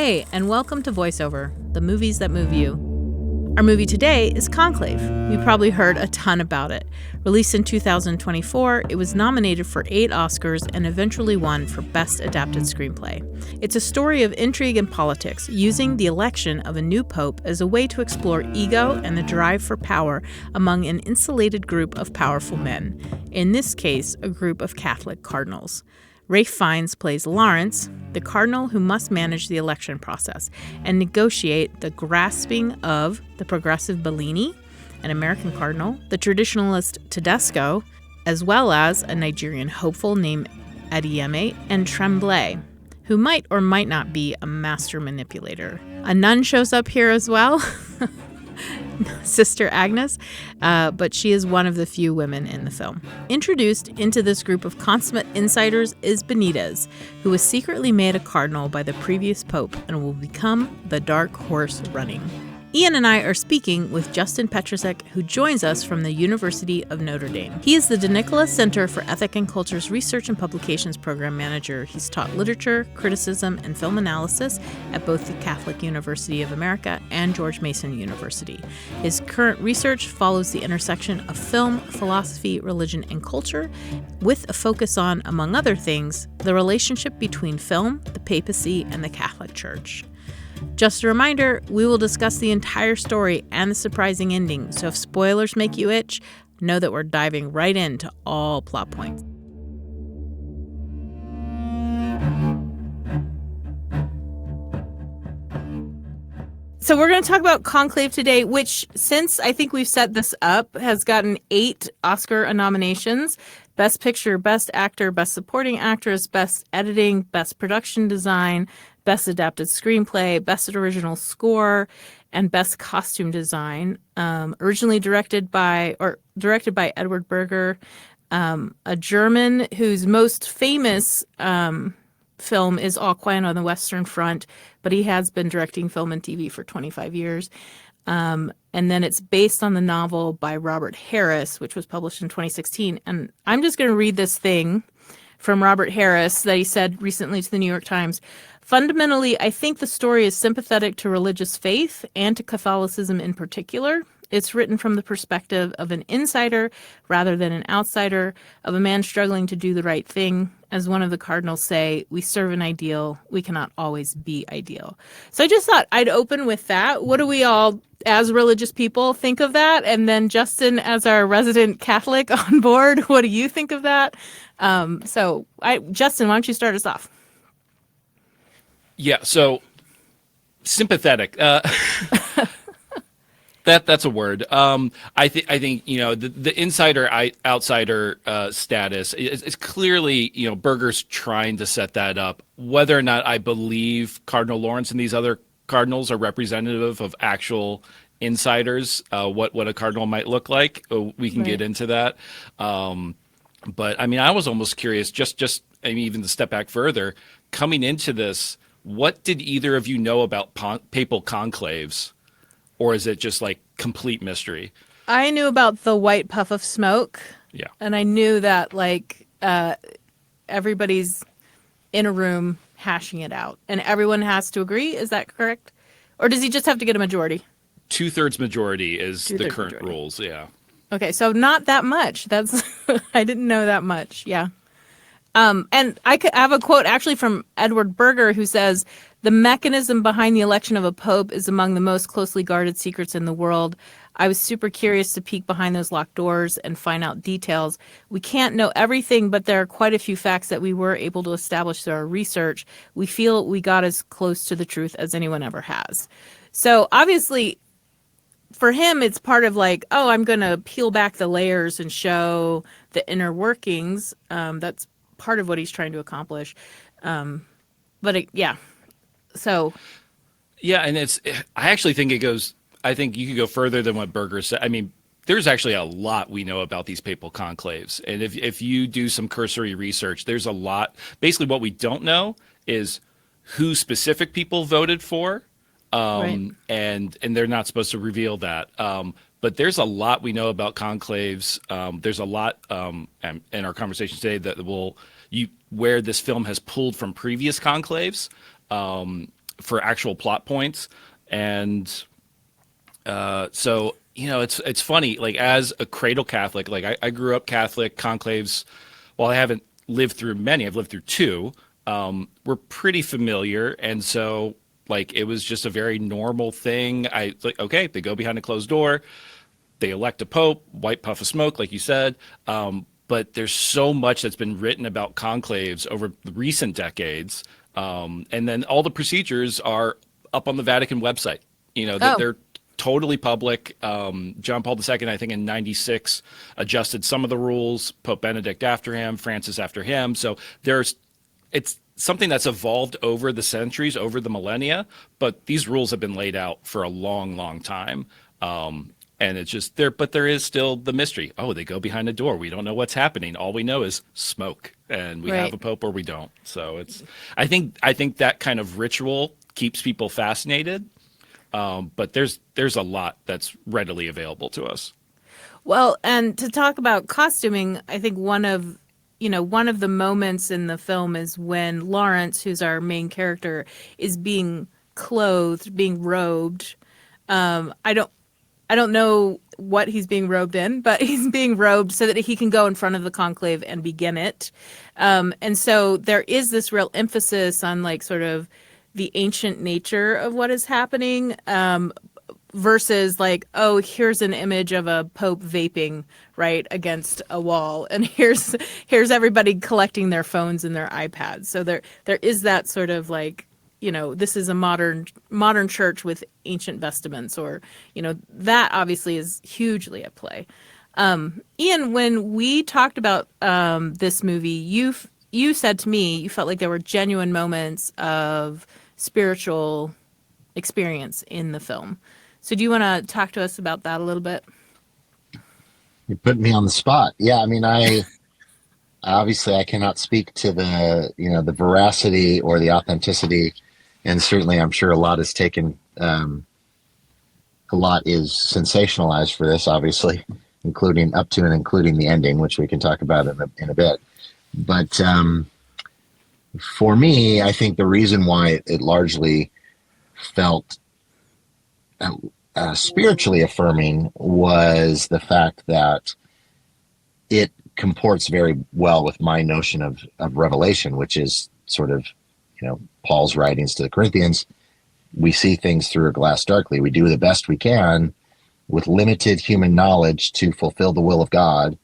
Hey, and welcome to VoiceOver, the movies that move you. Our movie today is Conclave. You probably heard a ton about it. Released in 2024, it was nominated for 8 Oscars and eventually won for Best Adapted Screenplay. It's a story of intrigue and politics, using the election of a new pope as a way to explore ego and the drive for power among an insulated group of powerful men. In this case, a group of Catholic cardinals. Ralph Fiennes plays Lawrence, the cardinal who must manage the election process and negotiate the grasping of the progressive Bellini, an American cardinal, the traditionalist Tedesco, as well as a Nigerian hopeful named Adeyemi, and Tremblay, who might or might not be a master manipulator. A nun shows up here as well. Sister Agnes, but she is one of the few women in the film. Introduced into this group of consummate insiders is Benitez, who was secretly made a cardinal by the previous pope and will become the dark horse running. Ian and I are speaking with Justin Petrisek, who joins us from the University of Notre Dame. He is the De Nicola Center for Ethic and Culture's Research and Publications Program Manager. He's taught literature, criticism, and film analysis at both the Catholic University of America and George Mason University. His current research follows the intersection of film, philosophy, religion, and culture, with a focus on, among other things, the relationship between film, the papacy, and the Catholic Church. Just a reminder, we will discuss the entire story and the surprising ending, so if spoilers make you itch, know that we're diving right into all plot points. So we're going to talk about Conclave today, which, since I think we've set this up, has gotten 8 Oscar nominations: Best Picture, Best Actor, Best Supporting Actress, Best Editing, Best Production Design, Best Adapted Screenplay, Best Original Score, and Best Costume Design. Originally directed by Edward Berger, a German whose most famous film is All Quiet on the Western Front, but he has been directing film and TV for 25 years. And then it's based on the novel by Robert Harris, which was published in 2016. And I'm just going to read this thing from Robert Harris that he said recently to the New York Times. Fundamentally, I think the story is sympathetic to religious faith and to Catholicism in particular. It's written from the perspective of an insider rather than an outsider, of a man struggling to do the right thing. As one of the cardinals say, we serve an ideal. We cannot always be ideal. So I just thought I'd open with that. What do we all, as religious people, think of that? And then Justin, as our resident Catholic on board, what do you think of that? Justin, why don't you start us off? Yeah, so sympathetic. That's a word. I think the insider outsider status is clearly Berger's trying to set that up. Whether or not I believe Cardinal Lawrence and these other cardinals are representative of actual insiders, what a cardinal might look like, we can get into that. But I mean, I was almost curious. Just even to step back further, coming into this, what did either of you know about papal conclaves? Or is it just like complete mystery? I knew about the white puff of smoke. Yeah. And I knew that everybody's in a room hashing it out and everyone has to agree. Is that correct? Or does he just have to get a majority? 2/3 majority is the current rules. Yeah. Okay. So not that much. That's, I didn't know that much. Yeah. And I have a quote actually from Edward Berger, who says, "The mechanism behind the election of a pope is among the most closely guarded secrets in the world. I was super curious to peek behind those locked doors and find out details. We can't know everything, but there are quite a few facts that we were able to establish through our research. We feel we got as close to the truth as anyone ever has." So obviously, for him, it's part of I'm going to peel back the layers and show the inner workings. That's part of what he's trying to accomplish. So yeah, and I actually think I think you could go further than what Berger said. I mean, there's actually a lot we know about these papal conclaves, and if you do some cursory research, there's a lot. Basically, what we don't know is who specific people voted for, right. and they're not supposed to reveal that. But there's a lot we know about conclaves. There's a lot in our conversation today that where this film has pulled from previous conclaves. for actual plot points. And so, it's funny, like as a cradle Catholic, like I grew up Catholic. Conclaves, while I haven't lived through many, I've lived through two, we're pretty familiar. And so like it was just a very normal thing. I like, okay, they go behind a closed door, they elect a pope, white puff of smoke, like you said. But there's so much that's been written about conclaves over the recent decades. And then all the procedures are up on the Vatican website. Oh, They're totally public. John Paul II, I think in 96, adjusted some of the rules, Pope Benedict after him, Francis after him. So it's something that's evolved over the centuries, over the millennia, but these rules have been laid out for a long, long time. And it's just there, but there is still the mystery. Oh, they go behind a door. We don't know what's happening. All we know is smoke, and we have right. a pope or we don't. So I think that kind of ritual keeps people fascinated. But there's a lot that's readily available to us. Well, and to talk about costuming, I think one of the moments in the film is when Lawrence, who's our main character, is being clothed, being robed. I don't know what he's being robed in, but he's being robed so that he can go in front of the conclave and begin it. And so there is this real emphasis on like sort of the ancient nature of what is happening, versus like, oh, here's an image of a pope vaping right against a wall, and here's everybody collecting their phones and their iPads. So there is that sort of like, this is a modern church with ancient vestments, or that obviously is hugely at play. Ian, when we talked about this movie, you said to me you felt like there were genuine moments of spiritual experience in the film. So do you want to talk to us about that a little bit? You put me on the spot. Yeah, I mean, I obviously I cannot speak to the veracity or the authenticity, and certainly I'm sure a lot is taken, a lot is sensationalized for this, obviously, including up to and including the ending, which we can talk about in a bit. But for me, I think the reason why it largely felt spiritually affirming was the fact that it comports very well with my notion of revelation, which is sort of, Paul's writings to the Corinthians. We see things through a glass darkly. We do the best we can with limited human knowledge to fulfill the will of God.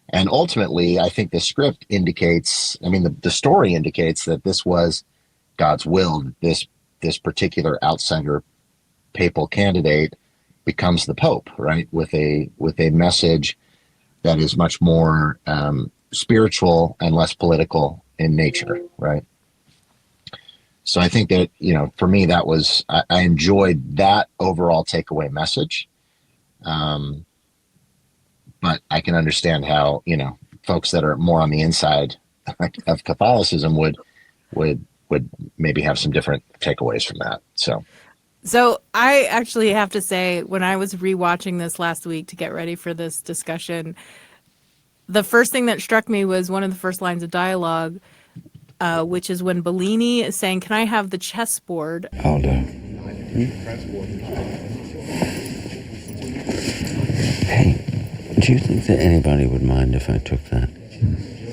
And ultimately, I think the script indicates, the story indicates that this was God's will. This particular outsider papal candidate becomes the Pope, right? With a message that is much more spiritual and less political in nature, right? So I think that, for me, that was, I enjoyed that overall takeaway message. But I can understand how, folks that are more on the inside of Catholicism would maybe have some different takeaways from that. So I actually have to say, when I was rewatching this last week to get ready for this discussion, the first thing that struck me was one of the first lines of dialogue, which is when Bellini is saying, "Can I have the chessboard?" Aldo. Hey, do you think that anybody would mind if I took that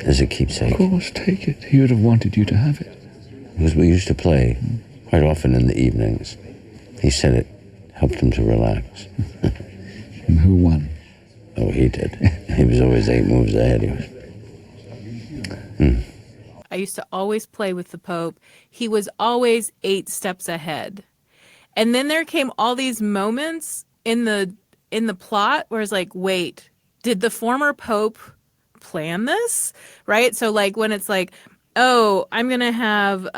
as a keepsake? Of course, take it. He would have wanted you to have it. Because we used to play quite often in the evenings. He said it helped him to relax. And who won? Oh, he did. He was always 8 moves ahead of us. I used to always play with the Pope. He was always 8 steps ahead. And then there came all these moments in the plot where it's like, wait, did the former Pope plan this? Right? So like when it's like, oh, I'm going to have,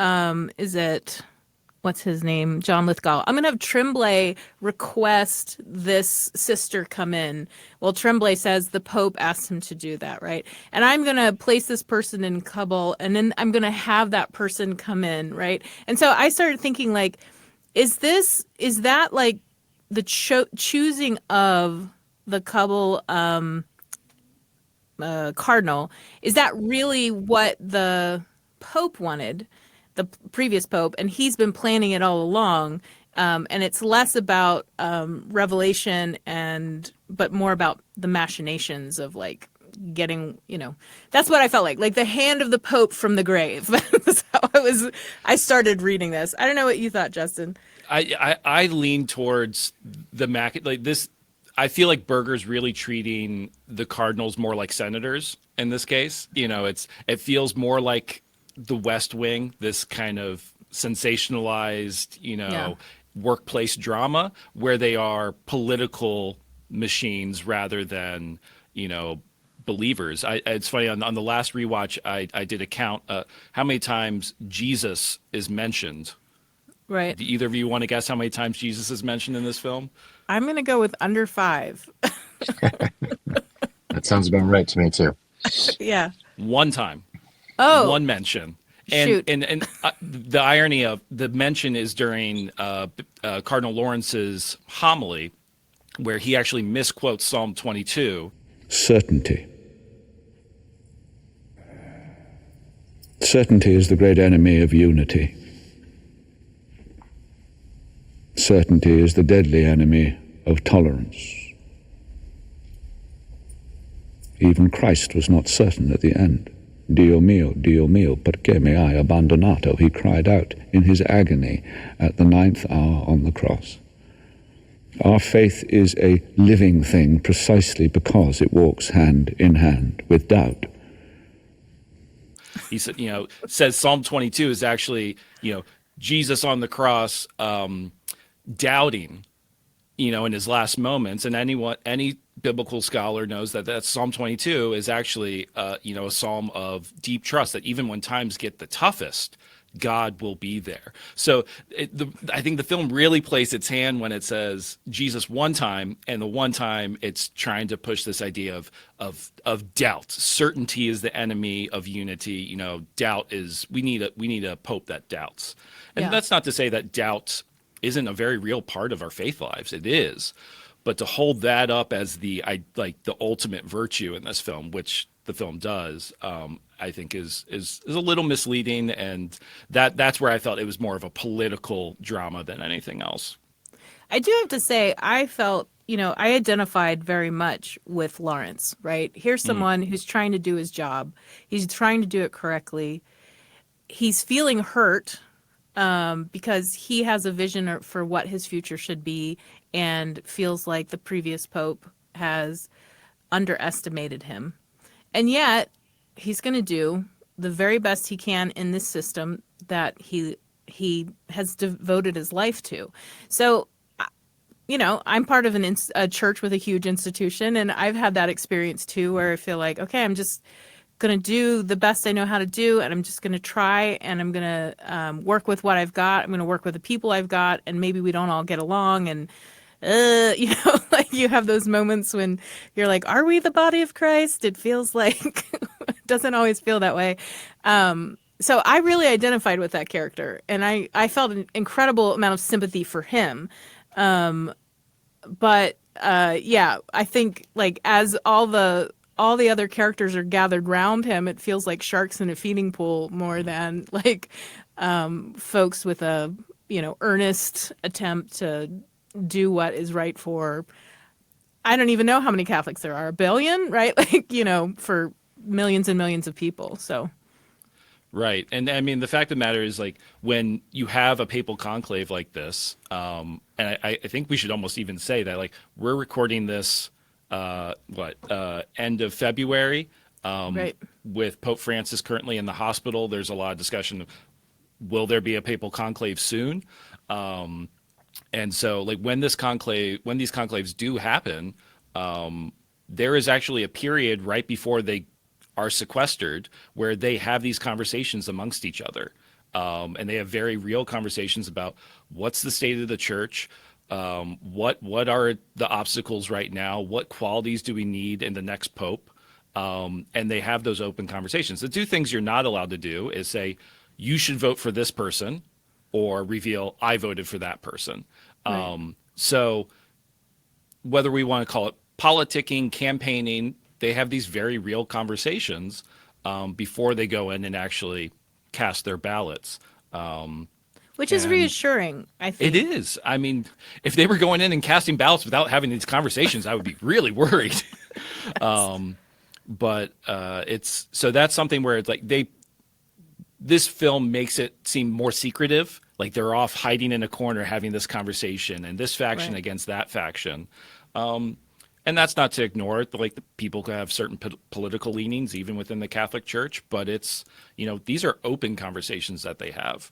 what's his name? John Lithgow. I'm going to have Tremblay request this sister come in. Well, Tremblay says the Pope asked him to do that, right? And I'm going to place this person in Kabul, and then I'm going to have that person come in, right? And so I started thinking, like, is that like the choosing of the Kabul cardinal? Is that really what the Pope wanted? the previous pope, and he's been planning it all along. And it's less about revelation but more about the machinations of like getting, that's what I felt like the hand of the Pope from the grave. That's how I started reading this. I don't know what you thought, Justin. I lean towards the like this. I feel like Berger's really treating the Cardinals more like senators in this case. It feels more like the West Wing, this kind of sensationalized, workplace drama where they are political machines rather than, believers. It's funny, on the last rewatch, I did a count how many times Jesus is mentioned. Right. Do either of you want to guess how many times Jesus is mentioned in this film? I'm going to go with under 5. That sounds about right to me too. Yeah. One time. Oh. One mention. And, Shoot. and the irony of the mention is during Cardinal Lawrence's homily, where he actually misquotes Psalm 22. Certainty. Certainty is the great enemy of unity. Certainty is the deadly enemy of tolerance. Even Christ was not certain at the end. Dio mio, perché mi hai abbandonato? He cried out in his agony at the 9th hour on the cross. Our faith is a living thing precisely because it walks hand in hand with doubt. He said, says Psalm 22 is actually, Jesus on the cross doubting, in his last moments. And any biblical scholar knows that Psalm 22 is actually, a psalm of deep trust, that even when times get the toughest, God will be there. So I think the film really plays its hand when it says Jesus one time, and the one time it's trying to push this idea of doubt. Certainty is the enemy of unity. Doubt is we need a pope that doubts. And that's not to say that doubt isn't a very real part of our faith lives. It is. But to hold that up as the ultimate virtue in this film, which the film does, I think is a little misleading, and that's where I felt it was more of a political drama than anything else. I do have to say, I felt, I identified very much with Lawrence, right? Here's someone who's trying to do his job. He's trying to do it correctly. He's feeling hurt because he has a vision for what his future should be and feels like the previous pope has underestimated him. And yet, he's going to do the very best he can in this system that he has devoted his life to. So, I'm part of a church with a huge institution, and I've had that experience too, where I feel like, okay, I'm just going to do the best I know how to do, and I'm just going to try, and I'm going to work with what I've got. I'm going to work with the people I've got, and maybe we don't all get along, and like you have those moments when you're like, are we the body of Christ? It feels like it doesn't always feel that way. So I really identified with that character, and I felt an incredible amount of sympathy for him. But I think like as all the other characters are gathered round him, it feels like sharks in a feeding pool more than like folks with a earnest attempt to do what is right for, I don't even know how many Catholics there are, 1 billion, right? Like, for millions and millions of people. So. Right. And I mean, the fact of the matter is, like, when you have a papal conclave like this, and I think we should almost even say that, like, we're recording this, end of February, right. With Pope Francis currently in the hospital. There's a lot of discussion of, will there be a papal conclave soon? And so, like, when these conclaves do happen, there is actually a period right before they are sequestered where they have these conversations amongst each other. And they have very real conversations about what's the state of the church, what are the obstacles right now, what qualities do we need in the next pope, and they have those open conversations. The two things you're not allowed to do is say, you should vote for this person, or reveal, I voted for that person. Right. So whether we want to call it politicking, campaigning, they have these very real conversations before they go in and actually cast their ballots. Which is reassuring, I think. It is. I mean, if they were going in and casting ballots without having these conversations, I would be really worried. But it's so that's something where it's like this film makes it seem more secretive, like they're off hiding in a corner having this conversation, and this faction against that faction. And that's not to ignore it. Like, the people could have certain political leanings even within the Catholic Church, but it's, these are open conversations that they have.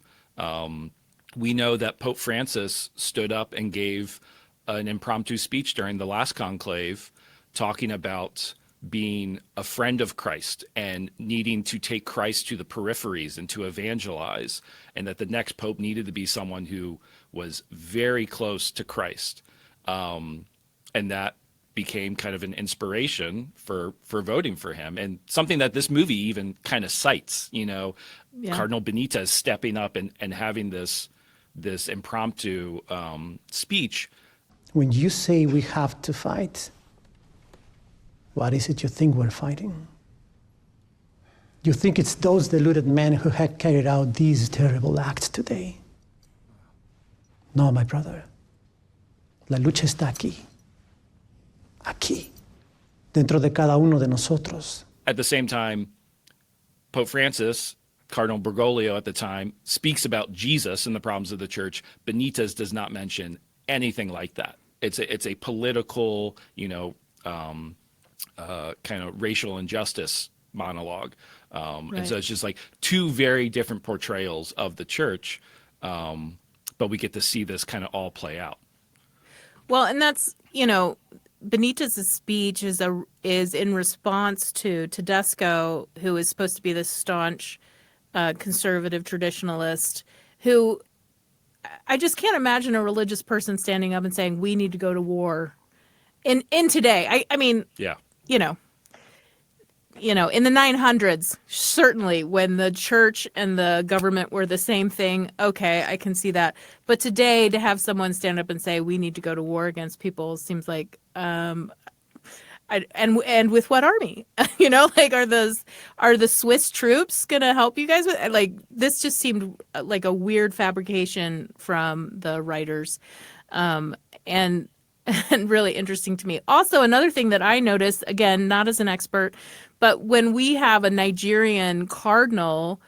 We know that Pope Francis stood up and gave an impromptu speech during the last conclave talking about being a friend of Christ and needing to take Christ to the peripheries and to evangelize, and that the next pope needed to be someone who was very close to Christ. And that became kind of an inspiration for voting for him, and something that this movie even kind of cites, Cardinal Benitez stepping up and having this impromptu speech. When you say we have to fight, what is it you think we're fighting? You think it's those deluded men who had carried out these terrible acts today? No, my brother. La lucha está aquí, dentro de cada uno de nosotros. At the same time, Pope Francis, Cardinal Bergoglio at the time, speaks about Jesus and the problems of the church. Benitez does not mention anything like that. It's a political, kind of racial injustice monologue. And so it's just like two very different portrayals of the church, but we get to see this kind of all play out. Well, and that's, Benitez's speech is in response to Tedesco, who is supposed to be this staunch conservative traditionalist, who I just can't imagine a religious person standing up and saying we need to go to war in today. I mean, yeah, in the 900s, certainly when the church and the government were the same thing, okay, I can see that. But today, to have someone stand up and say we need to go to war against people seems like, and with what army? Are the Swiss troops gonna help you guys with? Like, this just seemed like a weird fabrication from the writers, and really interesting to me. Also, another thing that I noticed, again, not as an expert, but when we have a Nigerian cardinal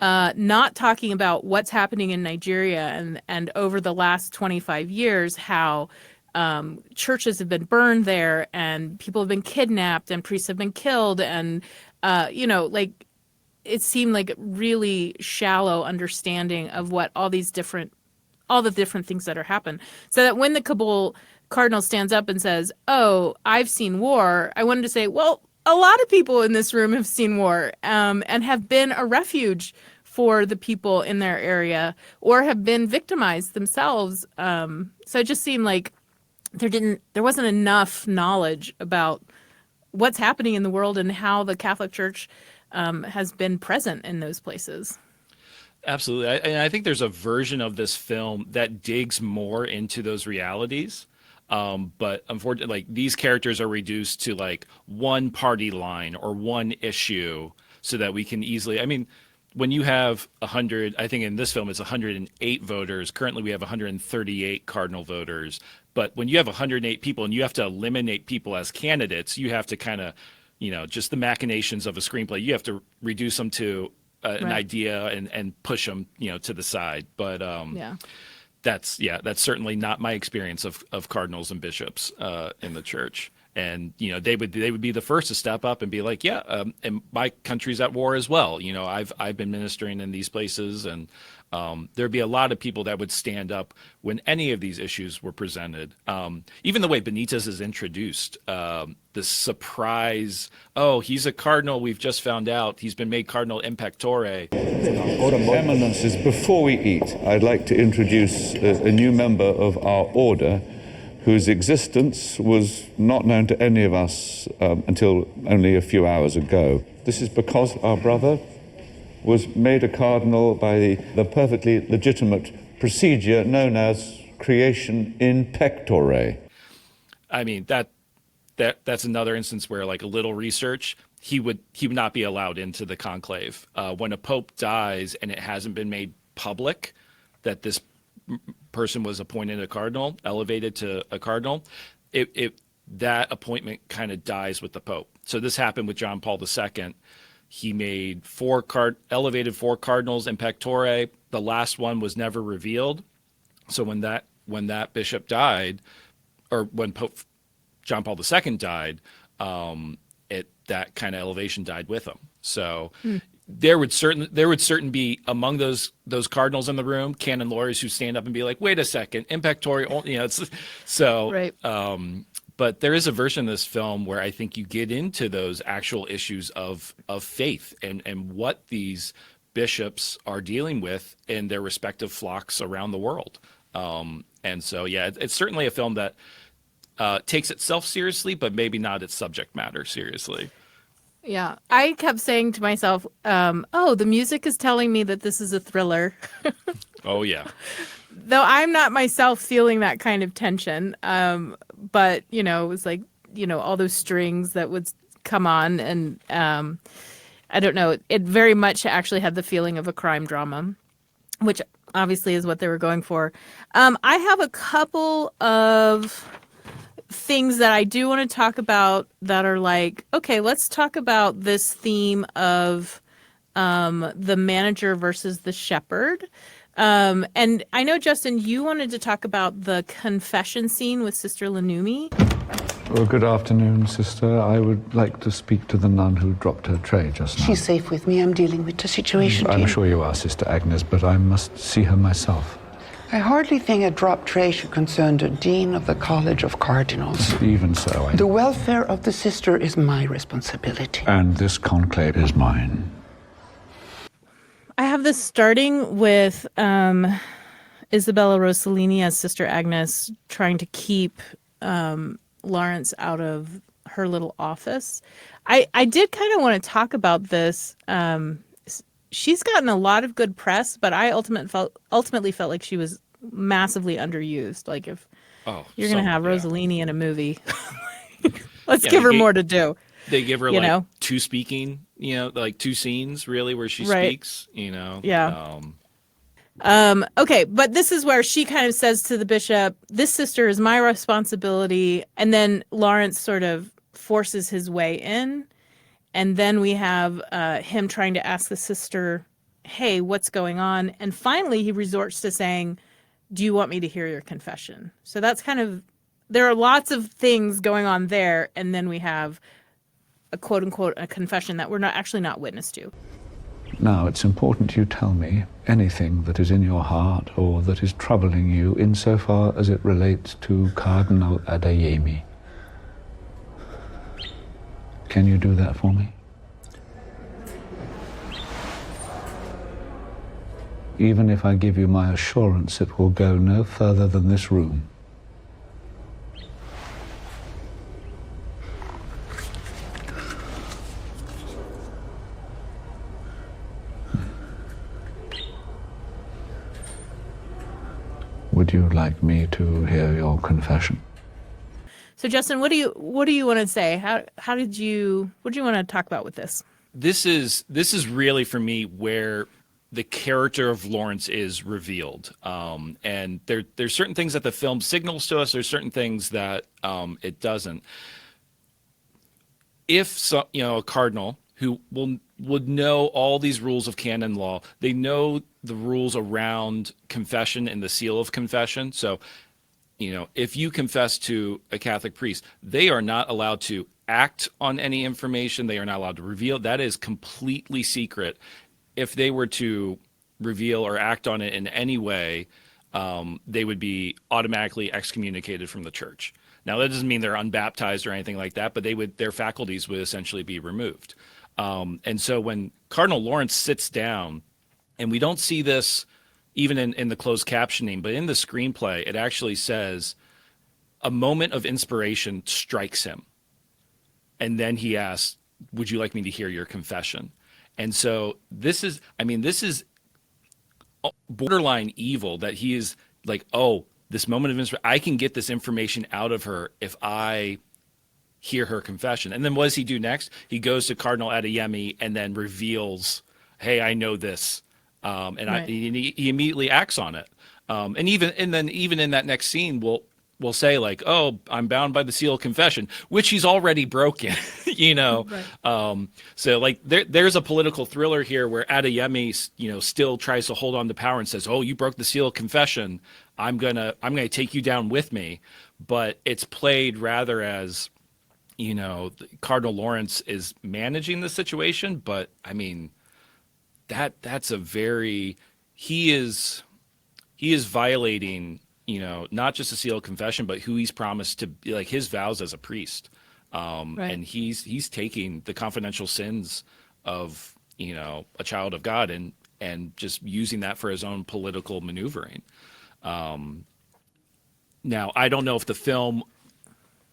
not talking about what's happening in Nigeria and over the last 25 years, how churches have been burned there and people have been kidnapped and priests have been killed, and it seemed like really shallow understanding of what all the different things that are happening. So that when the Kabul cardinal stands up and says, "Oh, I've seen war," I wanted to say, well, a lot of people in this room have seen war and have been a refuge for the people in their area or have been victimized themselves. So it just seemed like there wasn't enough knowledge about what's happening in the world and how the Catholic Church has been present in those places. Absolutely. I think there's a version of this film that digs more into those realities. But unfortunately, like, these characters are reduced to like one party line or one issue so that we can easily, when you have 100, I think in this film it's 108 voters. Currently we have 138 cardinal voters. But when you have 108 people and you have to eliminate people as candidates, you have to kind of, just the machinations of a screenplay, you have to reduce them to an idea and push them, to the side. But that's certainly not my experience of cardinals and bishops in the church. And they would be the first to step up and be like, and my country's at war as well. I've been ministering in these places, and there'd be a lot of people that would stand up when any of these issues were presented. Even the way Benitez is introduced, the surprise, oh, he's a cardinal, we've just found out he's been made cardinal in pectore. Eminences, before we eat, I'd like to introduce a new member of our order whose existence was not known to any of us until only a few hours ago. This is because our brother was made a cardinal by the perfectly legitimate procedure known as creation in pectore. That's another instance where, like, a little research, he would not be allowed into the conclave. When a pope dies and it hasn't been made public that this person was appointed a cardinal, elevated to a cardinal, that appointment kind of dies with the Pope. So this happened with John Paul II. He made elevated 4 cardinals in pectore. The last one was never revealed. So when that bishop died, or when Pope John Paul II died, that kind of elevation died with him. So there would certainly be among those cardinals in the room, canon lawyers who stand up and be like, wait a second, in pectore, it's so Right. But there is a version of this film where I think you get into those actual issues of faith and what these bishops are dealing with in their respective flocks around the world. And so, yeah, it's certainly a film that takes itself seriously, but maybe not its subject matter seriously. Yeah. I kept saying to myself, the music is telling me that this is a thriller. Oh, yeah. Though I'm not myself feeling that kind of tension. But, it was like, all those strings that would come on. And I don't know. It very much actually had the feeling of a crime drama, which obviously is what they were going for. I have a couple of things that I do want to talk about that are like, okay, let's talk about this theme of the manager versus the shepherd. And I know, Justin, you wanted to talk about the confession scene with Sister Lanumi. Well, good afternoon, sister. I would like to speak to the nun who dropped her tray just now. She's safe with me. I'm dealing with the situation I'm here. sure you are, Sister Agnes, but I must see her myself. I hardly think a dropped tray should concern the Dean of the College of Cardinals. Even so, The welfare of the sister is my responsibility. And this conclave is mine. I have this starting with Isabella Rossellini as Sister Agnes trying to keep Lawrence out of her little office. I did kind of want to talk about this. She's gotten a lot of good press, but I ultimately felt like she was massively underused. Like, if you're going to have Rossellini in a movie, let's give her more to do. They give her two speaking, like 2 scenes really where she speaks, Yeah. Okay, but this is where she kind of says to the bishop, this sister is my responsibility. And then Lawrence sort of forces his way in. And then we have him trying to ask the sister, hey, what's going on? And finally, he resorts to saying, do you want me to hear your confession? So that's kind of, there are lots of things going on there. And then we have a quote unquote, a confession that we're not witness to. Now, it's important you tell me anything that is in your heart or that is troubling you insofar as it relates to Cardinal Adeyemi. Can you do that for me? Even if I give you my assurance, it will go no further than this room. Would you like me to hear your confession? So, Justin, what do you want to say? What did you want to talk about with this? This is really for me where the character of Lawrence is revealed, and there's certain things that the film signals to us. There's certain things that it doesn't. If a cardinal who would know all these rules of canon law, they know the rules around confession and the seal of confession. So, if you confess to a Catholic priest, they are not allowed to act on any information. They are not allowed to reveal. That is completely secret. If they were to reveal or act on it in any way, they would be automatically excommunicated from the church. Now, that doesn't mean they're unbaptized or anything like that, but their faculties would essentially be removed. And so when Cardinal Lawrence sits down, and we don't see this even in the closed captioning, but in the screenplay, it actually says a moment of inspiration strikes him. And then he asks, would you like me to hear your confession? And so this is borderline evil, that he is like, oh, this moment of inspiration, I can get this information out of her if I hear her confession. And then what does he do next? He goes to Cardinal Adeyemi and then reveals, hey, I know this. He immediately acts on it. And then in that next scene, we'll say like, "Oh, I'm bound by the seal of confession," which he's already broken, you know. Right. So like there's a political thriller here where Adeyemi, still tries to hold on to power and says, "Oh, you broke the seal of confession. I'm gonna take you down with me," but it's played rather as, Cardinal Lawrence is managing the situation. But I mean, that's a very he is violating, not just a seal of confession, but who he's promised to be, like his vows as a priest. Right. And he's taking the confidential sins of, a child of God and just using that for his own political maneuvering. Now, I don't know if the film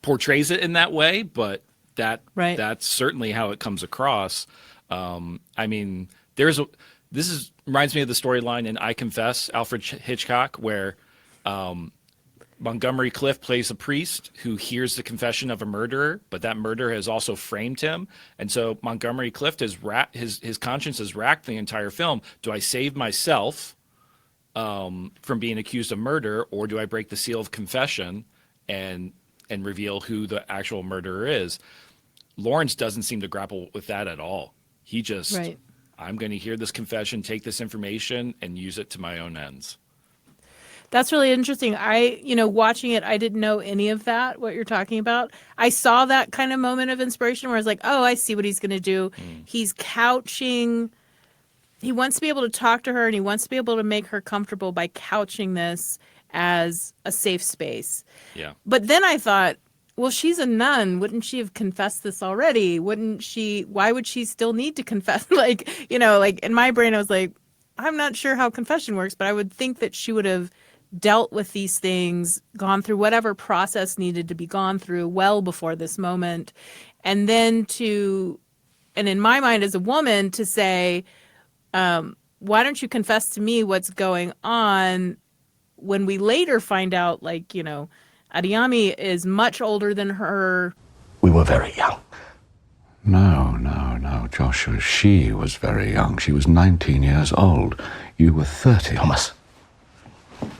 portrays it in that way, but that's certainly how it comes across. I mean, reminds me of the storyline in I Confess, Alfred Hitchcock, where Montgomery Clift plays a priest who hears the confession of a murderer, but that murderer has also framed him. And so Montgomery Clift his conscience is racked the entire film. Do I save myself from being accused of murder, or do I break the seal of confession and reveal who the actual murderer is? Lawrence doesn't seem to grapple with that at all. He just, I'm going to hear this confession, take this information, and use it to my own ends. That's really interesting. Watching it, I didn't know any of that, what you're talking about. I saw that kind of moment of inspiration where I was like, oh, I see what he's going to do. He's couching. He wants to be able to talk to her, and he wants to be able to make her comfortable by couching this as a safe space. Yeah. But then I thought, well, she's a nun. Wouldn't she have confessed this already? Why would she still need to confess? In my brain, I was like, I'm not sure how confession works, but I would think that she would have dealt with these things, gone through whatever process needed to be gone through well before this moment. And then and in my mind as a woman, to say, why don't you confess to me what's going on, when we later find out, Adeyemi is much older than her. We were very young. No, Joshua. She was very young. She was 19 years old. You were 30.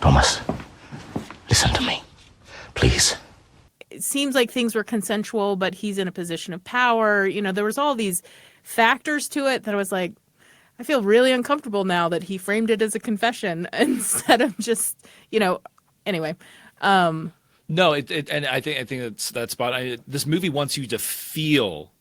Thomas, listen to me, please. It seems like things were consensual, but he's in a position of power. There was all these factors to it that I was like, I feel really uncomfortable now that he framed it as a confession instead of just, anyway. No, and I think that's spot. This movie wants you to feel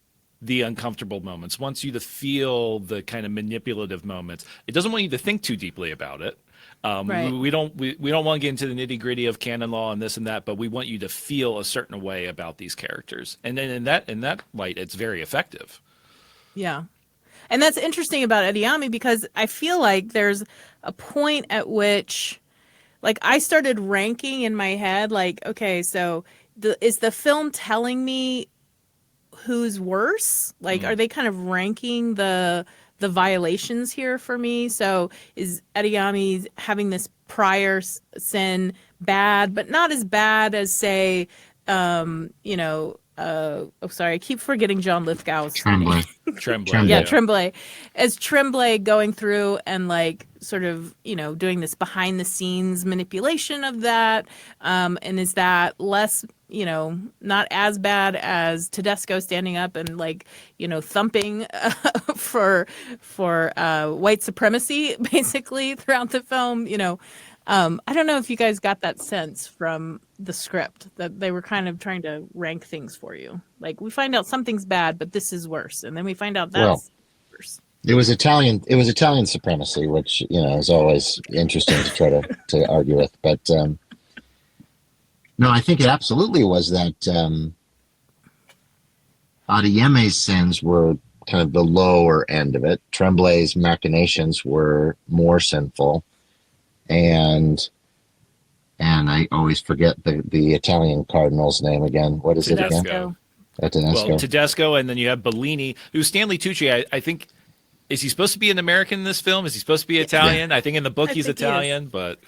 the uncomfortable moments, wants you to feel the kind of manipulative moments. It doesn't want you to think too deeply about it. Right. We don't want to get into the nitty gritty of canon law and this and that, but we want you to feel a certain way about these characters. And then in that light, it's very effective. Yeah. And that's interesting about Adeyemi, because I feel like there's a point at which, I started ranking in my head, okay, so is the film telling me who's worse? Are they kind of ranking the violations here for me? So is Adeyemi having this prior sin bad, but not as bad as, say, I keep forgetting John Lithgow's Tremblay. Tremblay. Yeah, Tremblay. As Tremblay going through and sort of, doing this behind the scenes manipulation of that. And is that less, not as bad as Tedesco standing up and thumping for white supremacy basically throughout the film, I don't know if you guys got that sense from the script that they were kind of trying to rank things for you. We find out something's bad, but this is worse, and then we find out that's worse. It was Italian supremacy, which is always interesting to try to argue with. But no, I think it absolutely was that Adeyemi's sins were kind of the lower end of it. Tremblay's machinations were more sinful. And I always forget the Italian cardinal's name again. What is Tedesco. It again? Tedesco. Well, Tedesco, and then you have Bellini, who's Stanley Tucci. I think, is he supposed to be an American in this film? Is he supposed to be Italian? I think in the book he's Italian, but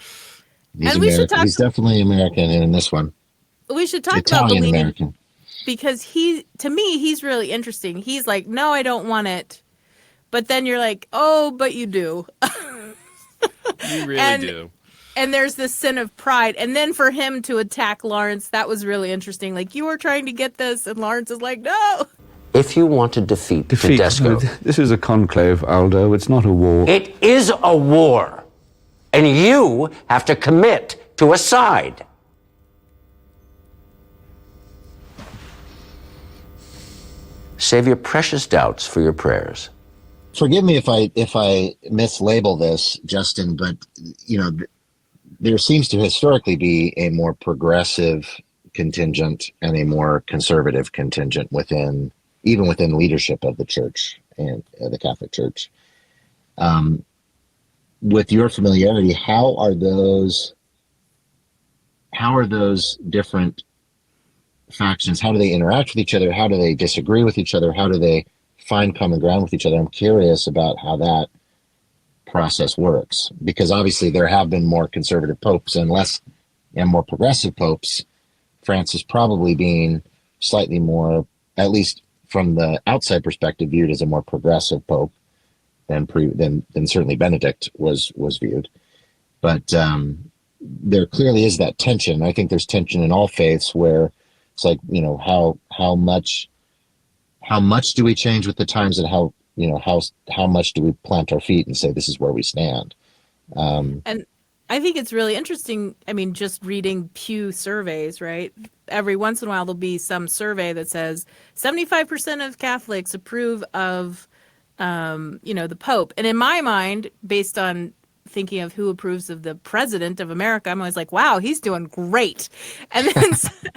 he's definitely American in this one. We should talk about Bellini, American, because to me, he's really interesting. He's like, no, I don't want it. But then you're like, oh, but you do. You really And- do. And there's this sin of pride. And then for him to attack Lawrence, that was really interesting. Like, you were trying to get this, and Lawrence is like, no. If you want to defeat Tedesco, This is a conclave, Aldo. It's not a war. it is a war. And you have to commit to a side. Save your precious doubts for your prayers. Forgive me if I mislabel this, Justin, but there seems to historically be a more progressive contingent and a more conservative contingent within leadership of the church and the Catholic Church. With your familiarity, how are those different factions? How do they interact with each other? How do they disagree with each other? How do they find common ground with each other? I'm curious about how that process works, because obviously there have been more conservative popes and more progressive popes. Francis probably being slightly more, at least from the outside perspective, viewed as a more progressive pope than certainly Benedict was viewed. But there clearly is that tension. I think there's tension in all faiths where it's like, how much do we change with the times, and how much do we plant our feet and say this is where we stand? And I think it's really interesting. I mean, just reading Pew surveys, right? Every once in a while, there'll be some survey that says 75% of Catholics approve of, the Pope. And in my mind, based on thinking of who approves of the president of America, I'm always like, wow, he's doing great. And then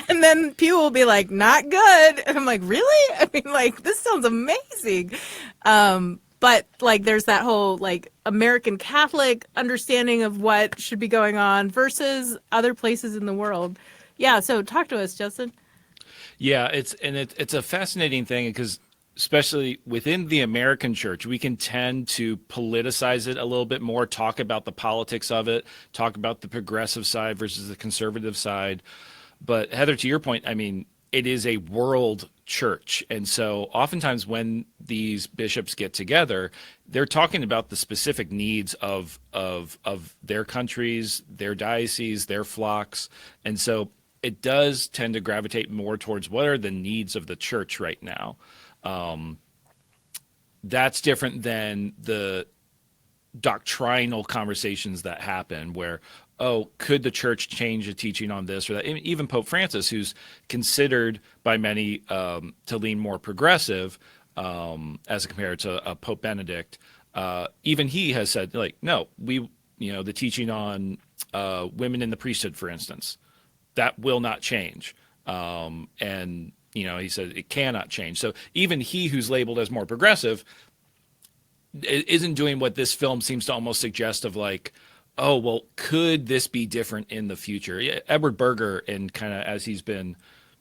and then Pew will be like, not good. And I'm like, really? I mean, like, this sounds amazing. But like, there's that whole like American Catholic understanding of what should be going on versus other places in the world. Yeah. So talk to us, Justin. Yeah, it's a fascinating thing, because especially within the American church, we can tend to politicize it a little bit more, talk about the politics of it, talk about the progressive side versus the conservative side. But Heather, to your point, I mean, it is a world church. And so oftentimes when these bishops get together, they're talking about the specific needs of their countries, their dioceses, their flocks. And so it does tend to gravitate more towards what are the needs of the church right now. That's different than the doctrinal conversations that happen where, oh, could the church change the teaching on this or that? Even Pope Francis, who's considered by many to lean more progressive as compared to Pope Benedict, even he has said, like, no, the teaching on women in the priesthood, for instance, that will not change. And he said it cannot change. So even he, who's labeled as more progressive, isn't doing what this film seems to almost suggest of like, oh, well, could this be different in the future? Edward Berger, and kind of as he's been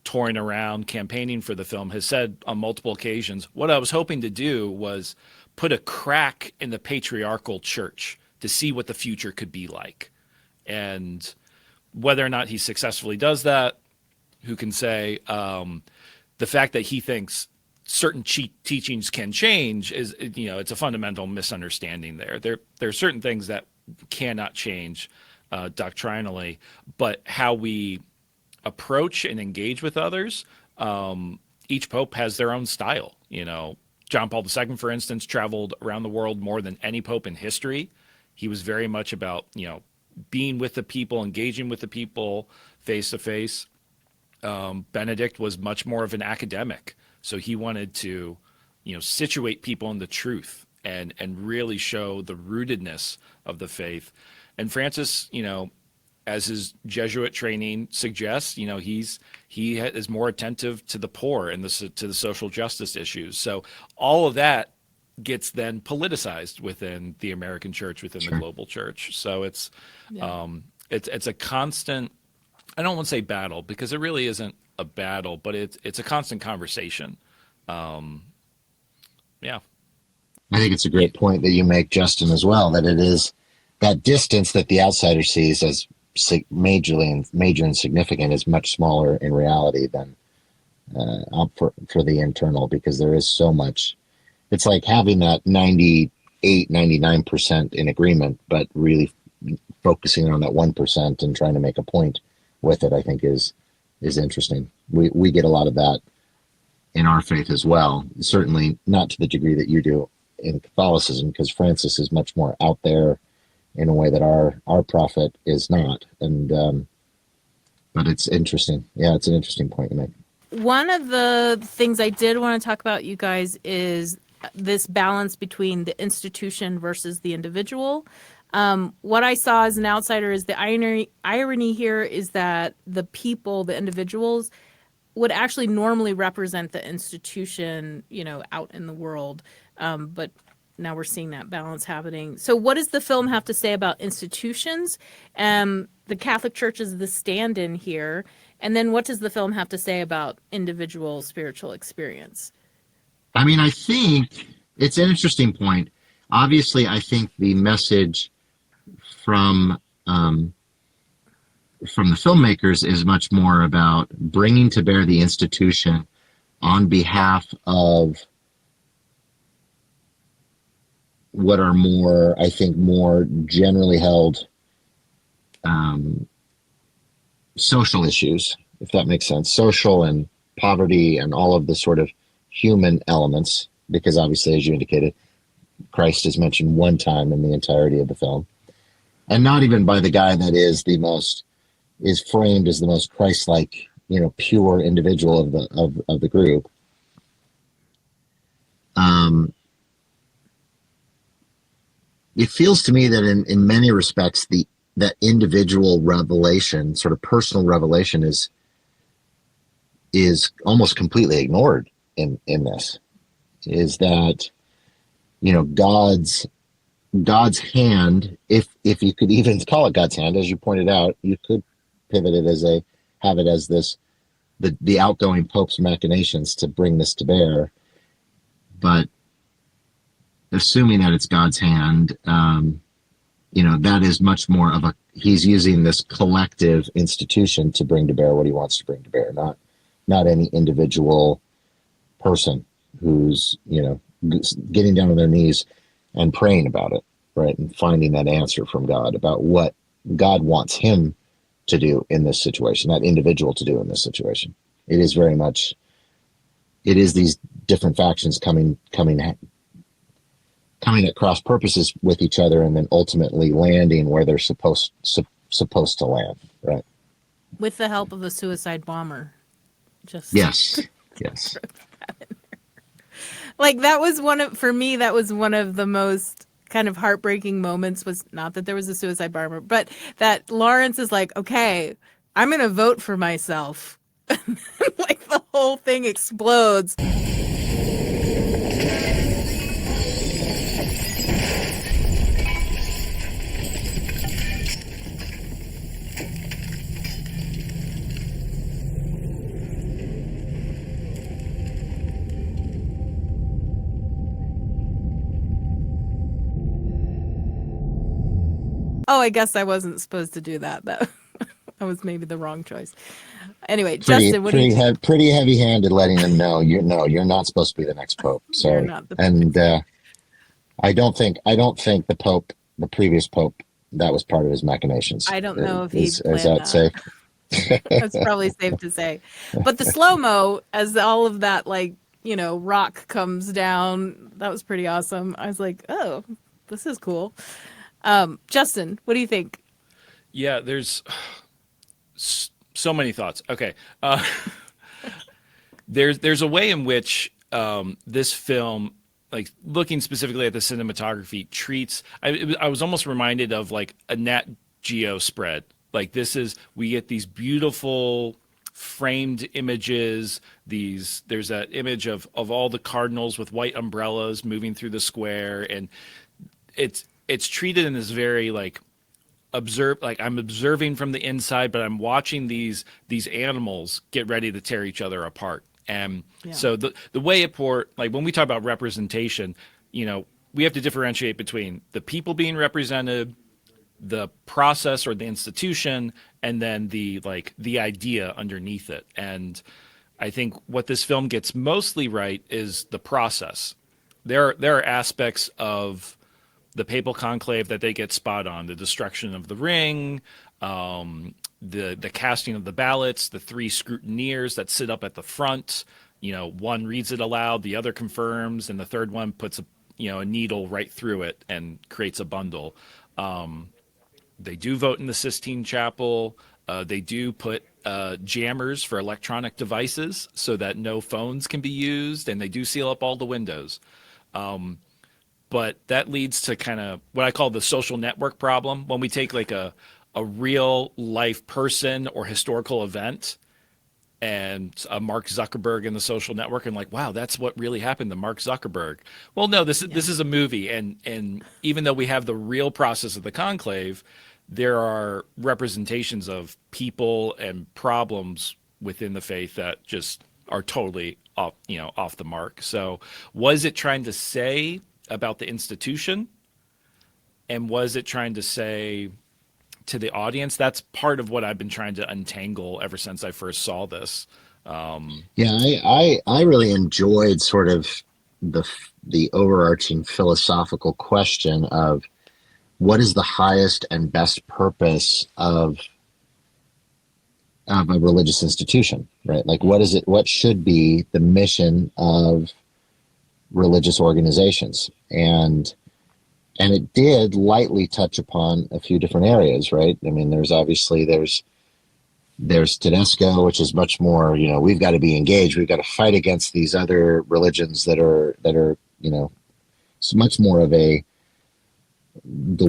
touring around campaigning for the film, has said on multiple occasions, what I was hoping to do was put a crack in the patriarchal church to see what the future could be like. And whether or not he successfully does that, who can say? The fact that he thinks certain teachings can change is, it's a fundamental misunderstanding there. There are certain things that cannot change doctrinally, but how we approach and engage with others, each pope has their own style. John Paul II, for instance, traveled around the world more than any pope in history. He was very much about, being with the people, engaging with the people face to face. Benedict was much more of an academic. So he wanted to, situate people in the truth and really show the rootedness of the faith. And Francis, as his Jesuit training suggests, he is more attentive to the poor and to the social justice issues. So all of that gets then politicized within the American church, within the global church. So it's a constant, I don't want to say battle, because it really isn't a battle, but it's a constant conversation. I think it's a great point that you make, Justin, as well, that it is that distance that the outsider sees as major and significant is much smaller in reality than for the internal, because there is so much. It's like having that 90 99% in agreement, but really focusing on that 1% and trying to make a point with it, I think is interesting. We get a lot of that in our faith as well. Certainly not to the degree that you do in Catholicism, because Francis is much more out there in a way that our prophet is not. And but it's interesting. Yeah, it's an interesting point to make. One of the things I did want to talk about, you guys, is this balance between the institution versus the individual. What I saw as an outsider is the irony here is that the people, the individuals, would actually normally represent the institution, out in the world. But now we're seeing that balance happening. So what does the film have to say about institutions? The Catholic Church is the stand-in here. And then what does the film have to say about individual spiritual experience? I mean, I think it's an interesting point. Obviously, I think the message from the filmmakers is much more about bringing to bear the institution on behalf of what are more generally held social issues, if that makes sense, social and poverty and all of the sort of human elements, because obviously, as you indicated, Christ is mentioned one time in the entirety of the film, and not even by the guy that is framed as the most Christ-like, pure individual of the group. It feels to me that in many respects that individual revelation, sort of personal revelation, is almost completely ignored in this. Is that God's hand, if you could even call it God's hand, as you pointed out, you could pivot it have it as this the outgoing Pope's machinations to bring this to bear. But assuming that it's God's hand, that is much more of he's using this collective institution to bring to bear what he wants to bring to bear, not any individual person who's, getting down on their knees and praying about it, right? And finding that answer from God about what God wants him to do in this situation, that individual to do in this situation. It is these different factions coming at cross purposes with each other, and then ultimately landing where they're supposed to land, right? With the help of a suicide bomber. Yes. Like that was that was one of the most kind of heartbreaking moments, was not that there was a suicide bomber, but that Lawrence is like, okay, I'm going to vote for myself. Like the whole thing explodes. Oh, I guess I wasn't supposed to do that. That was maybe the wrong choice. Anyway, Justin, what do you think? Pretty heavy-handed, letting them know you're not supposed to be the next pope. Sorry. I don't think the previous pope, that was part of his machinations. I don't know if he planned is that safe? That's probably safe to say. But the slow-mo, as all of that rock comes down, that was pretty awesome. I was like, oh, this is cool. Justin, what do you think? Yeah, there's so many thoughts. Okay. There's a way in which this film, like looking specifically at the cinematography, treats, I was almost reminded of like a Nat Geo spread. Like we get these beautiful framed images. There's that image of all the cardinals with white umbrellas moving through the square, and it's treated in this very I'm observing from the inside, but I'm watching these animals get ready to tear each other apart. And so the way when we talk about representation, we have to differentiate between the people being represented, the process or the institution, and then the idea underneath it. And I think what this film gets mostly right is the process. There are aspects of the papal conclave that they get spot on: the destruction of the ring, the casting of the ballots, the three scrutineers that sit up at the front. One reads it aloud, the other confirms, and the third one puts a needle right through it and creates a bundle. They do vote in the Sistine Chapel. They do put jammers for electronic devices so that no phones can be used, and they do seal up all the windows. But that leads to kind of what I call the social network problem. When we take like a real life person or historical event and Mark Zuckerberg in the social network, and like, wow, that's what really happened to Mark Zuckerberg. Well, no, this is a movie, and even though we have the real process of the conclave, there are representations of people and problems within the faith that just are totally off the mark. So, was it trying to say about the institution, and was it trying to say to the audience? That's part of what I've been trying to untangle ever since I first saw this. I really enjoyed sort of the overarching philosophical question of what is the highest and best purpose of a religious institution, right? Like, what should be the mission of religious organizations? And it did lightly touch upon a few different areas, right? I mean, there's Tedesco, which is much more, we've got to be engaged. We've got to fight against these other religions that are, it's much more of the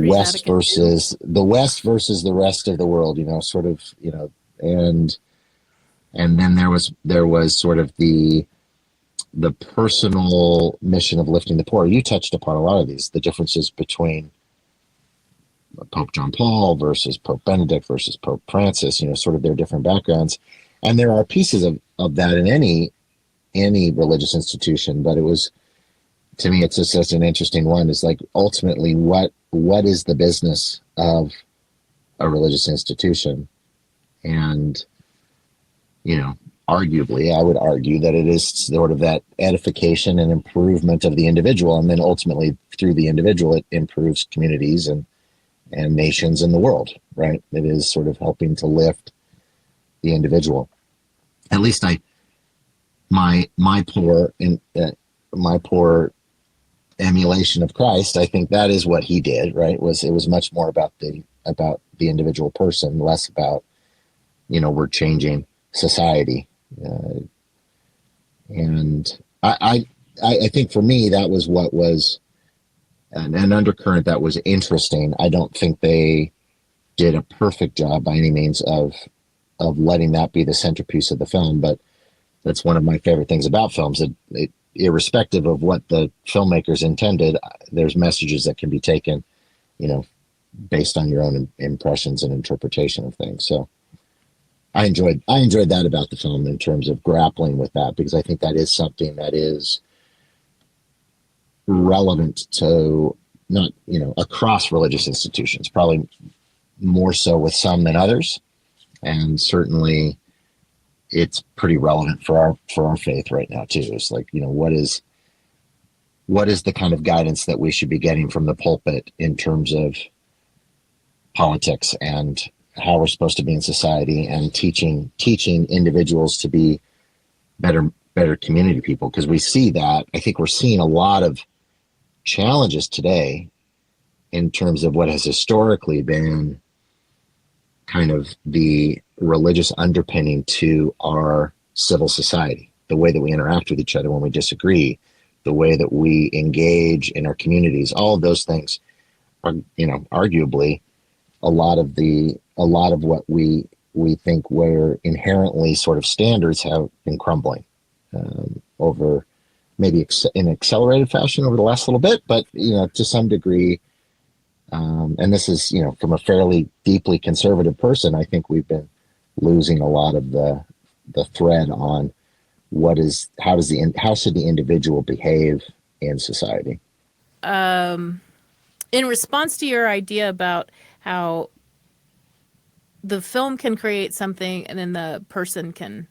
West versus the rest of the world, sort of, and then there was sort of the personal mission of lifting the poor. You touched upon a lot of these, the differences between Pope John Paul versus Pope Benedict versus Pope Francis, sort of their different backgrounds. And there are pieces of that in any religious institution, but to me, it's just such an interesting one. Is like, ultimately, what is the business of a religious institution? And, arguably, I would argue that it is sort of that edification and improvement of the individual. And then ultimately, through the individual, it improves communities and nations in the world, right? It is sort of helping to lift the individual. At least my poor emulation of Christ, I think that is what he did, right? It was much more about the individual person, less about, we're changing society. And I think for me, that was what was an undercurrent that was interesting. I don't think they did a perfect job by any means of letting that be the centerpiece of the film, but that's one of my favorite things about films. Irrespective of what the filmmakers intended, there's messages that can be taken, based on your own impressions and interpretation of things. So I enjoyed that about the film in terms of grappling with that, because I think that is something that is relevant to not, across religious institutions, probably more so with some than others. And certainly it's pretty relevant for our faith right now too. It's like, what is the kind of guidance that we should be getting from the pulpit in terms of politics and how we're supposed to be in society, and teaching individuals to be better community people? Because we see that, I think we're seeing a lot of challenges today in terms of what has historically been kind of the religious underpinning to our civil society, the way that we interact with each other when we disagree, the way that we engage in our communities. All of those things are, arguably a lot of what we think were inherently sort of standards have been crumbling over maybe in accelerated fashion over the last little bit, but to some degree. And this is, from a fairly deeply conservative person, I think we've been losing a lot of the thread on how should the individual behave in society. In response to your idea about how the film can create something and then the person can,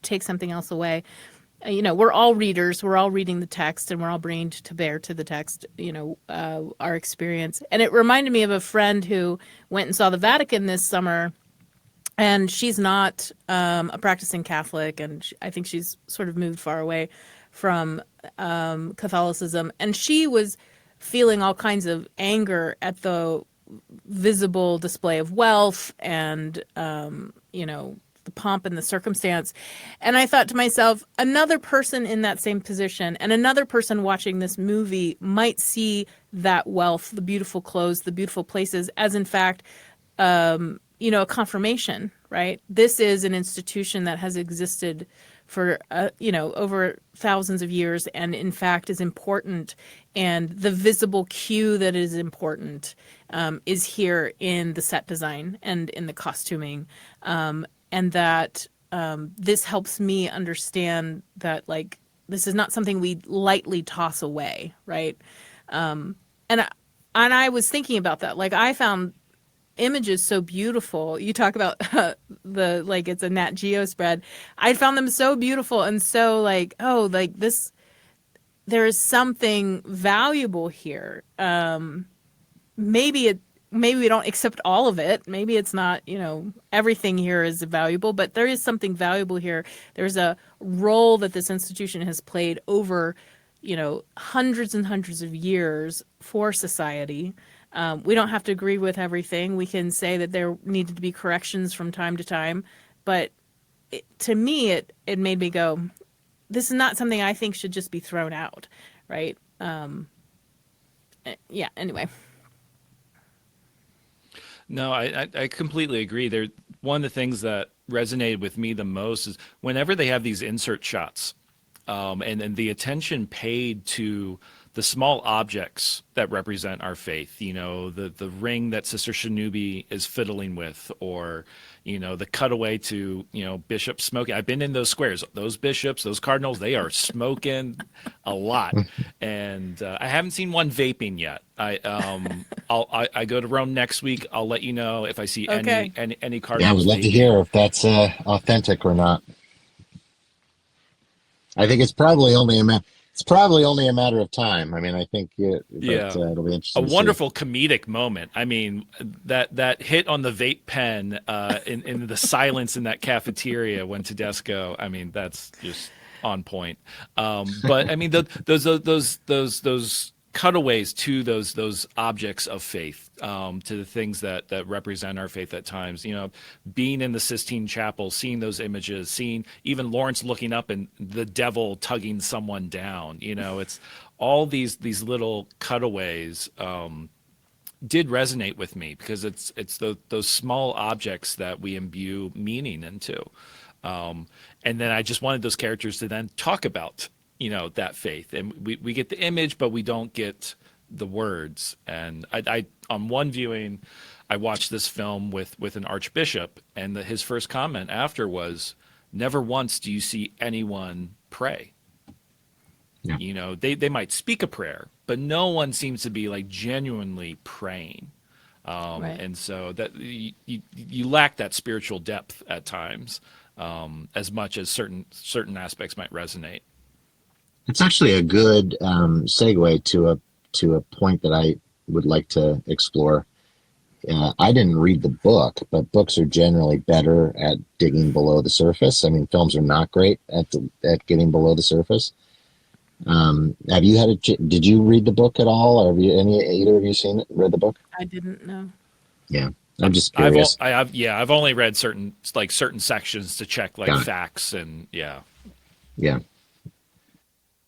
take something else away, we're all readers. We're all reading the text, and we're all bringing to bear to the text, our experience. And it reminded me of a friend who went and saw the Vatican this summer, and she's not a practicing Catholic, and I think she's sort of moved far away from Catholicism. And she was feeling all kinds of anger at the visible display of wealth and, the pomp and the circumstance. And I thought to myself, another person in that same position and another person watching this movie might see that wealth, the beautiful clothes, the beautiful places, as in fact, a confirmation, right? This is an institution that has existed for, over thousands of years, and in fact is important. And the visible cue that is important is here in the set design and in the costuming. And that this helps me understand that, like, this is not something we lightly toss away, right? And I was thinking about that. Like, I found images so beautiful. You talk about it's a Nat Geo spread. I found them so beautiful and so this. There is something valuable here. Maybe we don't accept all of it. Maybe it's not, everything here is valuable, but there is something valuable here. There's a role that this institution has played over, hundreds and hundreds of years for society. We don't have to agree with everything. We can say that there needed to be corrections from time to time. But to me, it made me go, this is not something I think should just be thrown out, right? Anyway. No, I completely agree. One of the things that resonated with me the most is whenever they have these insert shots, and the attention paid to the small objects that represent our faith, the ring that Sister Shanubi is fiddling with, or, the cutaway to, Bishop smoking. I've been in those squares. Those bishops, those cardinals, they are smoking a lot. And I haven't seen one vaping yet. I go to Rome next week. I'll let you know if I see any cardinals. Yeah, I would love to hear if that's authentic or not. I think it's probably only a matter of time. I mean, I think it'll be interesting. A wonderful comedic moment. I mean, that hit on the vape pen in the silence in that cafeteria when Tedesco. I mean, that's just on point. But I mean, those cutaways to those objects of faith, to the things that represent our faith at times, being in the Sistine Chapel, seeing those images, seeing even Lawrence looking up and the devil tugging someone down, it's all these little cutaways did resonate with me, because it's those small objects that we imbue meaning into. And then I just wanted those characters to then talk about that faith, and we get the image, but we don't get the words. And I on one viewing, I watched this film with an archbishop, and his first comment after was, never once do you see anyone pray. Yeah. They might speak a prayer, but no one seems to be like genuinely praying. Right. And so that you lack that spiritual depth at times, as much as certain aspects might resonate. It's actually a good segue to a point that I would like to explore. I didn't read the book, but books are generally better at digging below the surface. I mean, films are not great at getting below the surface. Have you did you read the book at all, or have either of you read the book? I didn't know. Yeah, I'm just curious. I've only read certain sections to check facts and yeah.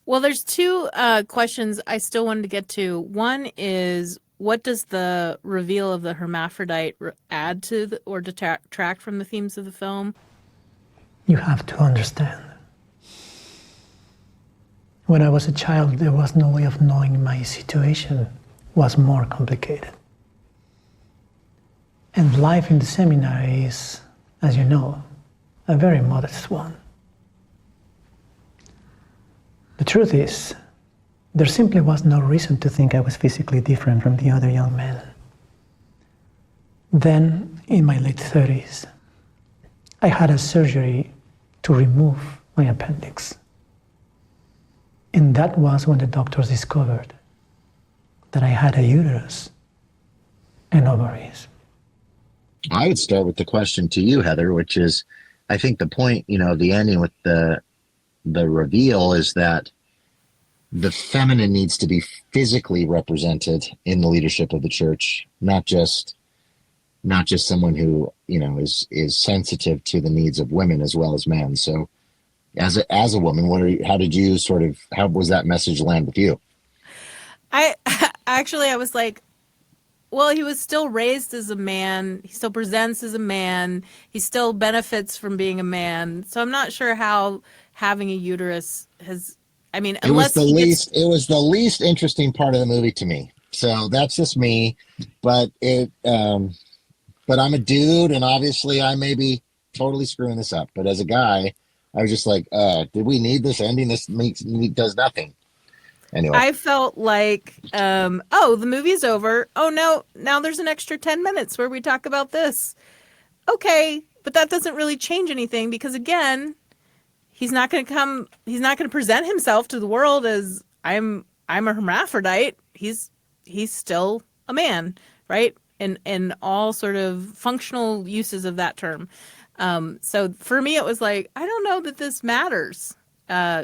Well, there's two questions I still wanted to get to. One is, what does the reveal of the hermaphrodite add to or detract from the themes of the film? You have to understand. When I was a child, there was no way of knowing my situation was more complicated. And life in the seminary is, as you know, a very modest one. The truth is, there simply was no reason to think I was physically different from the other young men. Then, in my late 30s, I had a surgery to remove my appendix. And that was when the doctors discovered that I had a uterus and ovaries. I would start with the question to you, Heather, which is, I think the point, the ending with the reveal is that the feminine needs to be physically represented in the leadership of the church, not just someone who, is sensitive to the needs of women as well as men. So as a woman, how was that message land with you? I was like, well, he was still raised as a man. He still presents as a man. He still benefits from being a man. So I'm not sure how having a uterus has, it was the least interesting part of the movie to me. So that's just me, but but I'm a dude, and obviously I may be totally screwing this up. But as a guy, I was just like, did we need this ending? This does nothing. Anyway. I felt like, the movie's over. Oh, no, now there's an extra 10 minutes where we talk about this. Okay, but that doesn't really change anything because, again, he's not going to present himself to the world as I'm a hermaphrodite. He's still a man, right? In all sort of functional uses of that term. So for me, it was like, I don't know that this matters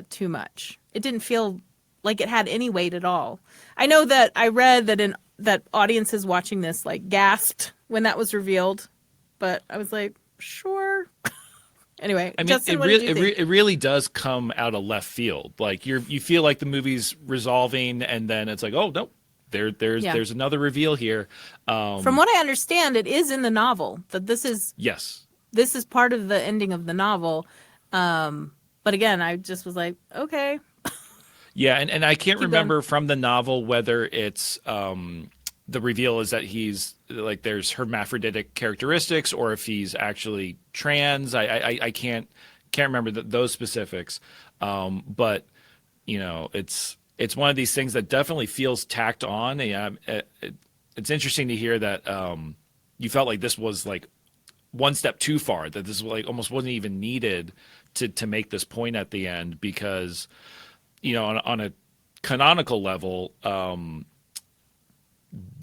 too much. It didn't feel like it had any weight at all. I know that I read that audiences watching this like gasped when that was revealed, but I was like, sure. Anyway, Justin, it really does come out of left field. Like you feel like the movie's resolving, and then it's like, oh no, there's another reveal here. From what I understand, it is in the novel that this is part of the ending of the novel. But again, I just was like, okay. Yeah, and I can't remember from the novel whether it's the reveal is that he's like there's hermaphroditic characteristics or if he's actually trans. I can't remember those specifics. But it's one of these things that definitely feels tacked on. It's interesting to hear that you felt like this was like one step too far, that this like almost wasn't even needed to make this point at the end because. On a canonical level,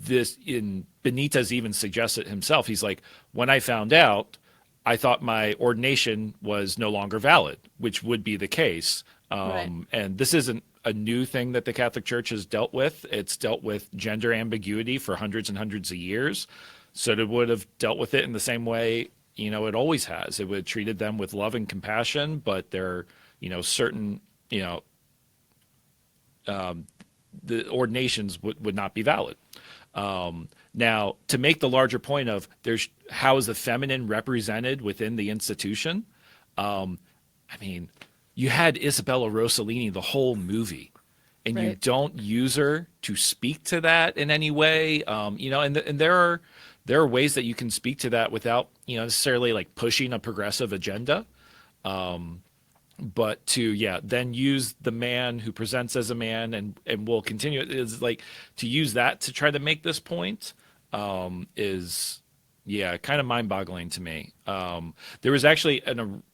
Benitez even suggests it himself. He's like, when I found out, I thought my ordination was no longer valid, which would be the case. Right. And this isn't a new thing that the Catholic Church has dealt with. It's dealt with gender ambiguity for hundreds and hundreds of years. So it would have dealt with it in the same way, it always has. It would have treated them with love and compassion, but there are, certain, the ordinations would not be valid. Now, to make the larger point of how is the feminine represented within the institution? You had Isabella Rossellini the whole movie, and you don't use her to speak to that in any way. And there are ways that you can speak to that without necessarily like pushing a progressive agenda. But to then use the man who presents as a man and will continue is like to use that to try to make this point is kind of mind-boggling to me. There was actually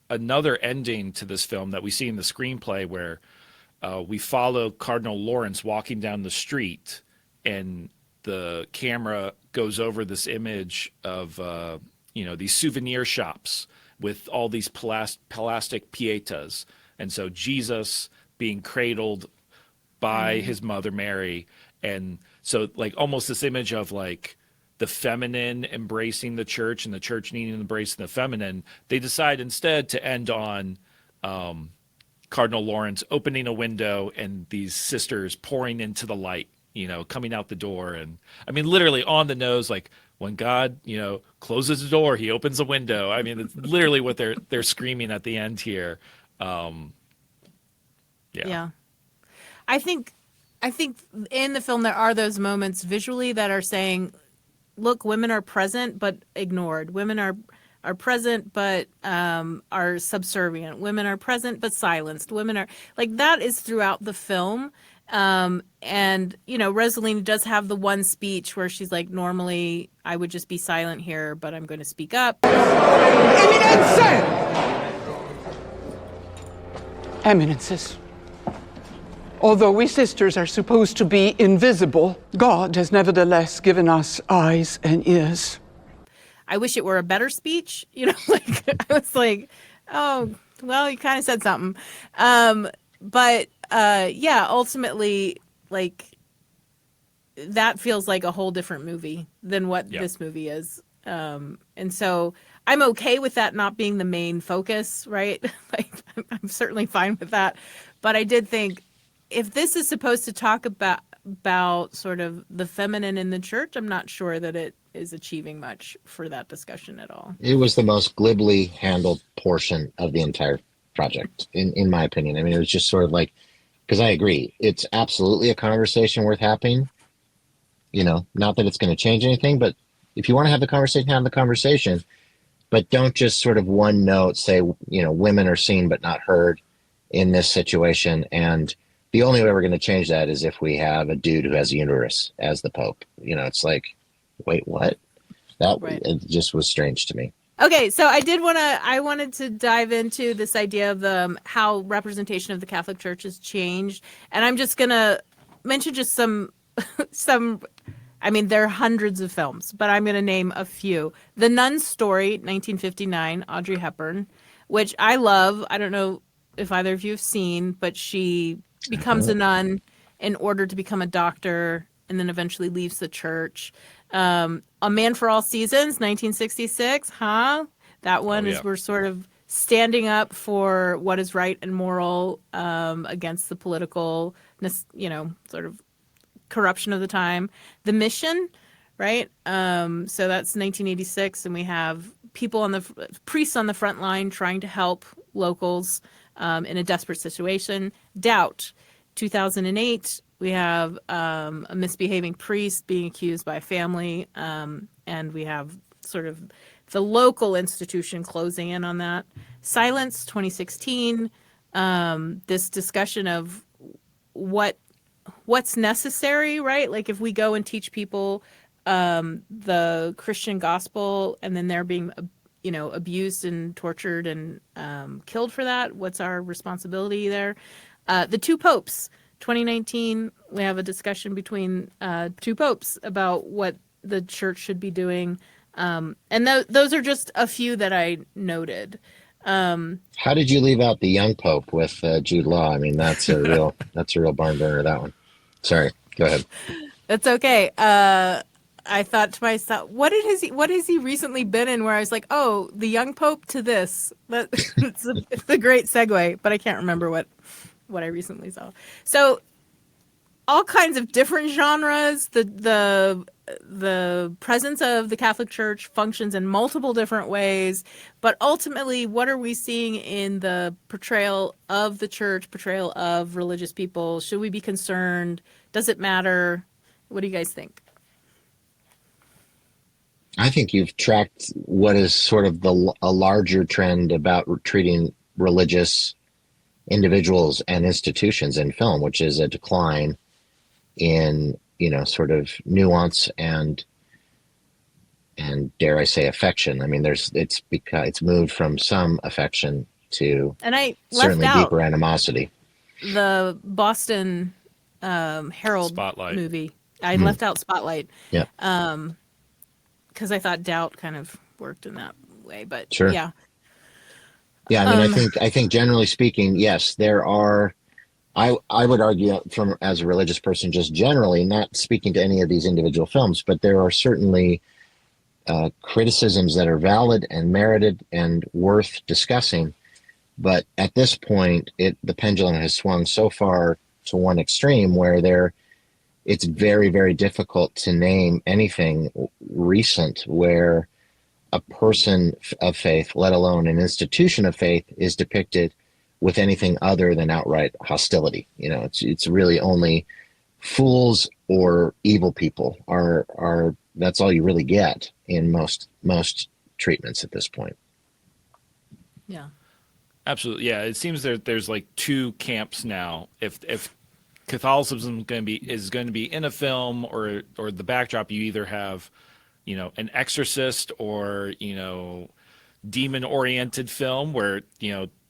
another ending to this film that we see in the screenplay where we follow Cardinal Lawrence walking down the street and the camera goes over this image of these souvenir shops with all these plastic pietas. And so Jesus being cradled by his mother Mary. And so like almost this image of like the feminine embracing the church and the church needing to embrace the feminine. They decide instead to end on Cardinal Lawrence opening a window and these sisters pouring into the light, coming out the door. And literally on the nose, like, when God, closes the door, he opens a window. It's literally what they're screaming at the end here. Yeah. I think in the film there are those moments visually that are saying, look, women are present but ignored. Women are present but are subservient. Women are present but silenced. Women are like that is throughout the film. And Rossellini does have the one speech where she's like, normally I would just be silent here, but I'm going to speak up. Eminences, Although we sisters are supposed to be invisible, God has nevertheless given us eyes and ears. I wish it were a better speech. Like I was like, oh, well, you kind of said something. But yeah, ultimately, like that feels like a whole different movie than what this movie is. And so I'm okay with that not being the main focus, right? Like I'm certainly fine with that. But I did think if this is supposed to talk about sort of the feminine in the church, I'm not sure that it is achieving much for that discussion at all. It was the most glibly handled portion of the entire project, in my opinion. I mean, it was just sort of like, because I agree, it's absolutely a conversation worth having. Not that it's going to change anything, but if you want to have the conversation, have the conversation. But don't just sort of one note say, women are seen but not heard in this situation. And the only way we're going to change that is if we have a dude who has a uterus as the Pope. It's like, wait, what? It just was strange to me. Okay, so I wanted to dive into this idea of how representation of the Catholic Church has changed. And I'm just going to mention just some, I mean, there are hundreds of films, but I'm going to name a few. The Nun's Story, 1959, Audrey Hepburn, which I love. I don't know if either of you have seen, but she becomes a nun in order to become a doctor and then eventually leaves the church. A Man for All Seasons, 1966, huh? That one is we're sort of standing up for what is right and moral against the political, sort of corruption of the time. The Mission, right? So that's 1986, and we have priests on the front line trying to help locals in a desperate situation. Doubt, 2008. We have a misbehaving priest being accused by a family, and we have sort of the local institution closing in on that. Silence, 2016. This discussion of what's necessary, right? Like if we go and teach people the Christian gospel and then they're being abused and tortured and killed for that, what's our responsibility there? The Two Popes, 2019, we have a discussion between two popes about what the church should be doing. And those are just a few that I noted. How did you leave out the young pope with Jude Law? I mean, that's a real barn burner, that one. Sorry, go ahead. That's okay. I thought to myself, what has he recently been in where I was like, oh, the young pope to this. It's a great segue, but I can't remember what I recently saw. So all kinds of different genres. The presence of the Catholic Church functions in multiple different ways, but ultimately, what are we seeing in the portrayal of the church, portrayal of religious people? Should we be concerned? Does it matter? What do you guys think? I think you've tracked what is sort of a larger trend about treating religious individuals and institutions in film, which is a decline in sort of nuance and dare I say affection. I mean, it's moved from some affection to certainly deeper animosity. The Boston Herald Spotlight movie. I left out Spotlight. Yeah. Because I thought Doubt kind of worked in that way, but sure. Yeah. Yeah, I mean, I think generally speaking, yes, there are. I would argue as a religious person, just generally, not speaking to any of these individual films, but there are certainly criticisms that are valid and merited and worth discussing. But at this point, the pendulum has swung so far to one extreme where it's very, very difficult to name anything recent where a person of faith, let alone an institution of faith, is depicted with anything other than outright hostility. It's really only fools or evil people are that's all you really get in most treatments at this point. Yeah. Absolutely. Yeah. It seems there's like two camps now. If Catholicism is going to be in a film or the backdrop, you either have, an exorcist or, demon oriented film where,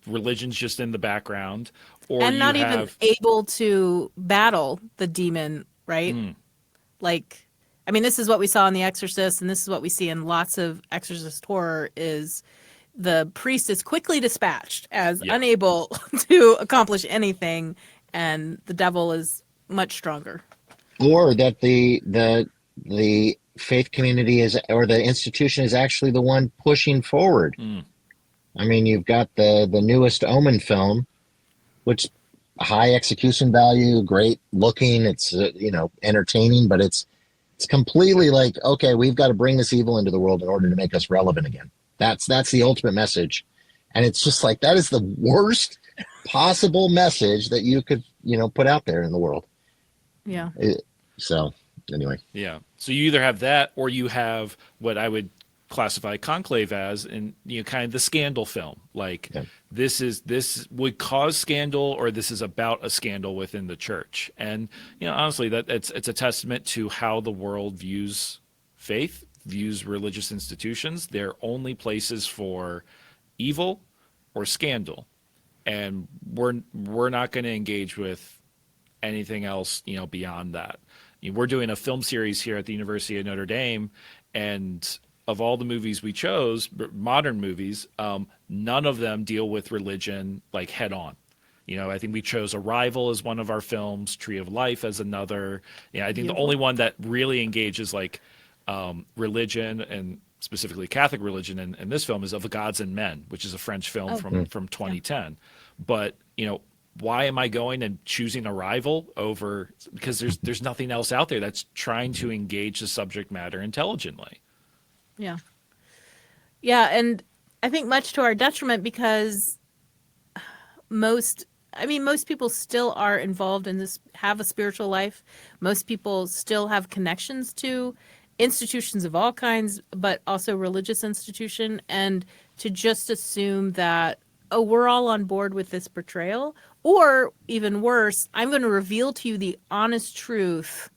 religion's just in the background, Or and not you even have, able to battle the demon, right? Like, I mean, this is what we saw in The Exorcist, and this is what we see in lots of Exorcist horror, is the priest is quickly dispatched as unable to accomplish anything, and the devil is much stronger. Or that the faith community is, or the institution is actually the one pushing forward. I mean, you've got the newest Omen film, which high execution value, great looking, it's entertaining, but it's completely like, okay, we've got to bring this evil into the world in order to make us relevant again. That's the ultimate message. And it's just like, that is the worst possible message that you could, put out there in the world. Yeah. So anyway. Yeah. So you either have that, or you have what I would classify Conclave as, and kind of the scandal film. Like, this would cause scandal, or this is about a scandal within the church. And honestly, it's a testament to how the world views faith, views religious institutions. They're only places for evil or scandal, and we're not going to engage with anything else beyond that. We're doing a film series here at the University of Notre Dame, and of all the movies we chose, modern movies, none of them deal with religion like head on. I think we chose Arrival as one of our films, Tree of Life as another. I think the only one that really engages like religion, and specifically Catholic religion in this film, is Of the Gods and Men, which is a French film from 2010. But why am I going and choosing Arrival over? Because there's nothing else out there that's trying to engage the subject matter intelligently. Yeah. Yeah, and I think much to our detriment, because most people still are involved in this, have a spiritual life. Most people still have connections to institutions of all kinds, but also religious institution. And to just assume that, oh, we're all on board with this portrayal, or even worse, I'm going to reveal to you the honest truth,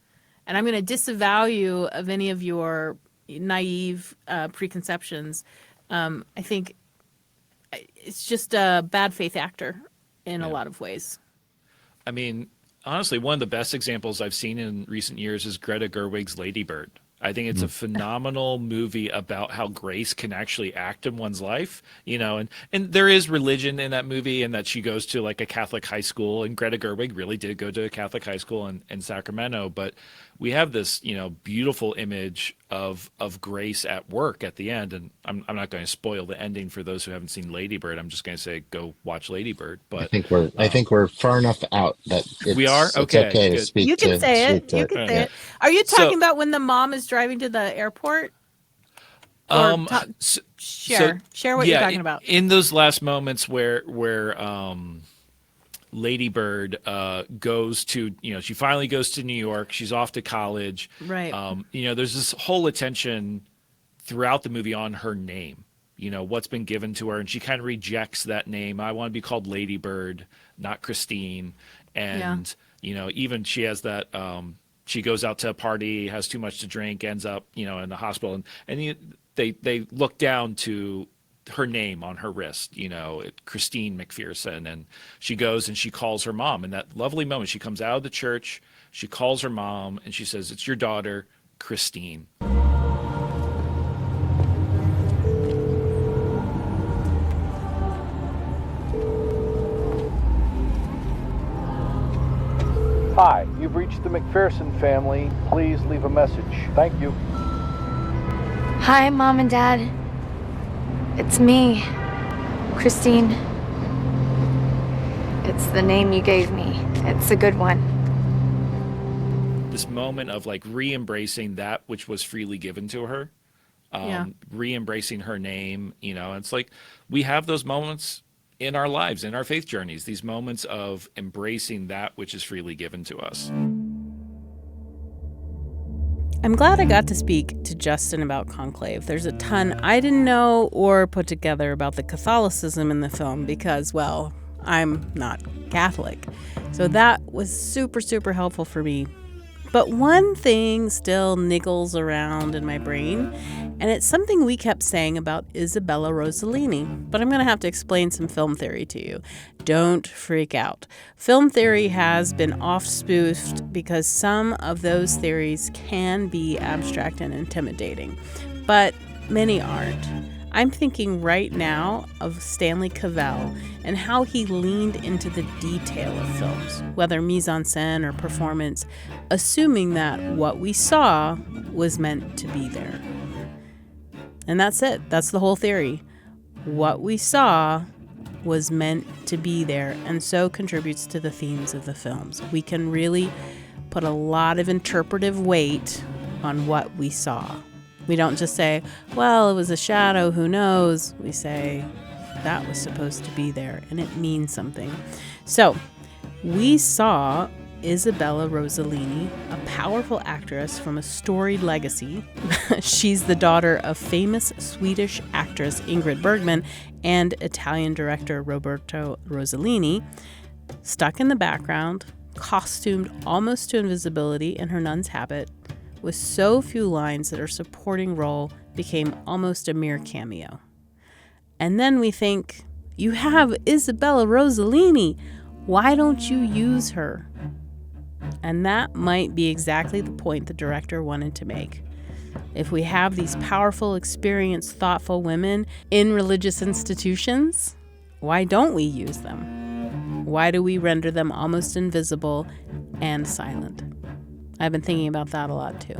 and I'm going to disavow you of any of your naive preconceptions. I think it's just a bad faith actor in a lot of ways. I mean, honestly, one of the best examples I've seen in recent years is Greta Gerwig's Lady Bird. I think it's a phenomenal movie about how grace can actually act in one's life, and there is religion in that movie, and that she goes to like a Catholic high school, and Greta Gerwig really did go to a Catholic high school in Sacramento. But we have this, beautiful image of grace at work at the end. And I'm not going to spoil the ending for those who haven't seen Lady Bird. I'm just going to say, go watch Lady Bird. But I think we're far enough out that we are okay. It's okay to speak. You can say it. You can say it. Are you talking about when the mom is driving to the airport? Share what you're talking about. In those last moments where Lady Bird goes to, she finally goes to New York. She's off to college. Right. There's this whole attention throughout the movie on her name, what's been given to her. And she kind of rejects that name. I want to be called Lady Bird, not Christine. And, even she has that, she goes out to a party, has too much to drink, ends up, in the hospital. And they look down to her name on her wrist, Christine McPherson, and she goes and she calls her mom. In that lovely moment, she comes out of the church, she calls her mom, and she says, "It's your daughter, Christine." Hi, you've reached the McPherson family. Please leave a message. Thank you. Hi, Mom and Dad. It's me, Christine. It's the name you gave me. It's a good one. This moment of like re-embracing that which was freely given to her, re-embracing her name, it's like we have those moments in our lives, in our faith journeys, these moments of embracing that which is freely given to us. I'm glad I got to speak to Justin about Conclave. There's a ton I didn't know or put together about the Catholicism in the film because, well, I'm not Catholic. So that was super, super helpful for me But one thing still niggles around in my brain, and it's something we kept saying about Isabella Rossellini. But I'm going to have to explain some film theory to you. Don't freak out. Film theory has been oft-spoofed because some of those theories can be abstract and intimidating, but many aren't. I'm thinking right now of Stanley Cavell and how he leaned into the detail of films, whether mise-en-scène or performance, assuming that what we saw was meant to be there. And that's it. That's the whole theory. What we saw was meant to be there, and so contributes to the themes of the films. We can really put a lot of interpretive weight on what we saw. We don't just say, well, it was a shadow, who knows? We say, that was supposed to be there, and it means something. So, we saw Isabella Rossellini, a powerful actress from a storied legacy. She's the daughter of famous Swedish actress Ingrid Bergman and Italian director Roberto Rossellini, stuck in the background, costumed almost to invisibility in her nun's habit, with so few lines that her supporting role became almost a mere cameo. And then we think, you have Isabella Rossellini, why don't you use her? And that might be exactly the point the director wanted to make. If we have these powerful, experienced, thoughtful women in religious institutions, why don't we use them? Why do we render them almost invisible and silent? I've been thinking about that a lot too.